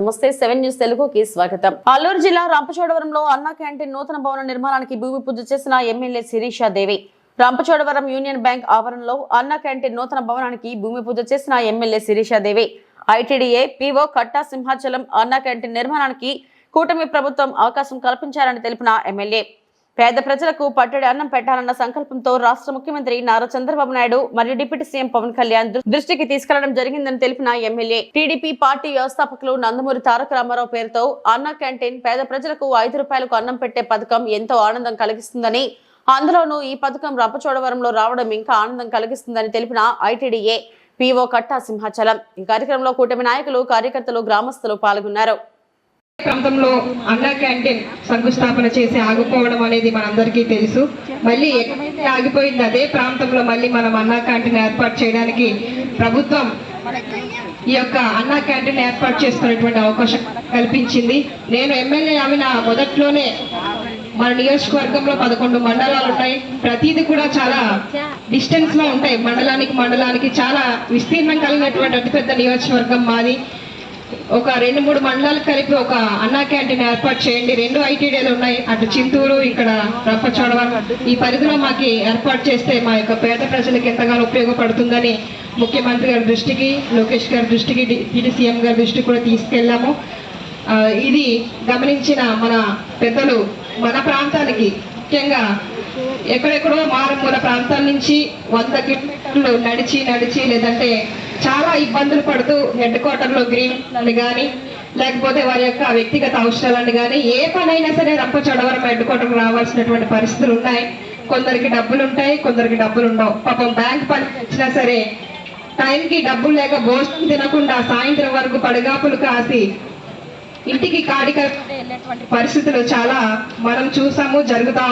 నమస్తే 7 న్యూస్ తెలుగుకి స్వాగతం. అల్లూరు జిల్లా రంపచోడవరంలో అన్నా క్యాంటీన్ నూతన భవన నిర్మాణానికి భూమి పూజ చేసిన ఎమ్మెల్యే శిరీష దేవి. రంపచోడవరం యూనియన్ బ్యాంక్ ఆవరణలో అన్నా క్యాంటీన్ నూతన భవనానికి భూమి పూజ చేసిన ఎమ్మెల్యే శిరీష దేవి. ఐటీడీఏ పీఓ కట్టా సింహాచలం అన్నా క్యాంటీన్ నిర్మాణానికి కూటమి ప్రభుత్వం అవకాశం కల్పించారని తెలిపిన ఎమ్మెల్యే పేద ప్రజలకు పట్టడి అన్నం పెట్టాలన్న సంకల్పంతో రాష్ట్ర ముఖ్యమంత్రి నారా చంద్రబాబు నాయుడు మరియు డిప్యూటీ సీఎం పవన్ కళ్యాణ్ దృష్టికి తీసుకెళ్లడం జరిగిందని తెలిపిన ఎమ్మెల్యే టీడీపీ పార్టీ వ్యవస్థాపకులు నందమూరి తారక రామారావు పేరుతో అన్నా క్యాంటీన్ పేద ప్రజలకు 5 రూపాయలకు అన్నం పెట్టే పథకం ఎంతో ఆనందం కలిగిస్తుందని, అందులోనూ ఈ పథకం రంపచోడవరంలో రావడం ఇంకా ఆనందం కలిగిస్తుందని తెలిపిన ఐటీడీఏ పీఓ కట్టా సింహాచలం. ఈ కార్యక్రమంలో కూటమి నాయకులు, కార్యకర్తలు, గ్రామస్తులు పాల్గొన్నారు. ప్రాంతంలో అన్నా క్యాంటీన్ శంకుస్థాపన చేసి ఆగిపోవడం అనేది మనందరికీ తెలుసు. మళ్ళీ ఎక్కడైతే ఆగిపోయింది అదే ప్రాంతంలో మళ్ళీ మనం అన్నా క్యాంటీన్ ఏర్పాటు చేయడానికి ప్రభుత్వం ఈ యొక్క అన్నా క్యాంటీన్ ఏర్పాటు చేసుకునేటువంటి అవకాశం కల్పించింది. నేను ఎమ్మెల్యే ఆమెన మొదట్లోనే మన నియోజకవర్గంలో 11 మండలాలు ఉన్నాయి. ప్రతిదీ కూడా చాలా డిస్టెన్స్ లో ఉంటాయి. మండలానికి చాలా విస్తీర్ణం కలిగినటువంటి అతిపెద్ద నియోజకవర్గం మాది. ఒక 2-3 మండలాలు కలిపి ఒక అన్నా క్యాంటీన్ ఏర్పాటు చేయండి. 2 ఐటీడీలు ఉన్నాయి, అటు చింతూరు, ఇక్కడ రంపచోడవరం. ఈ పరిధిలో మాకు ఏర్పాటు చేస్తే మా యొక్క పేద ప్రజలకు ఎంతగానో ఉపయోగపడుతుందని ముఖ్యమంత్రి గారి దృష్టికి, లోకేష్ గారి దృష్టికి, డిప్యూటీ సీఎం గారి దృష్టికి కూడా తీసుకెళ్ళాము. ఇది గమనించిన మన పెద్దలు మన ప్రాంతానికి, ముఖ్యంగా ఎక్కడెక్కడో మారుమూల ప్రాంతాల నుంచి 100 కిలోమీటర్లు నడిచి లేదంటే చాలా ఇబ్బందులు పడుతూ హెడ్ క్వార్టర్లో గ్రీన్ కానీ లేకపోతే వారి యొక్క వ్యక్తిగత అవసరాలను కానీ ఏ పనైనా సరే రంపచోడవరం హెడ్ క్వార్టర్కి రావాల్సినటువంటి పరిస్థితులు ఉన్నాయి. కొందరికి డబ్బులు ఉంటాయి, కొందరికి డబ్బులు ఉండవు. పాపం బ్యాంక్ పని వచ్చినా సరే టైంకి డబ్బులు లేక భోజనం తినకుండా సాయంత్రం వరకు పడిగాపులు కాసి ఇంటికి కాడిక వెళ్ళేటువంటి పరిస్థితులు చాలా మనం చూసాము, జరుగుతా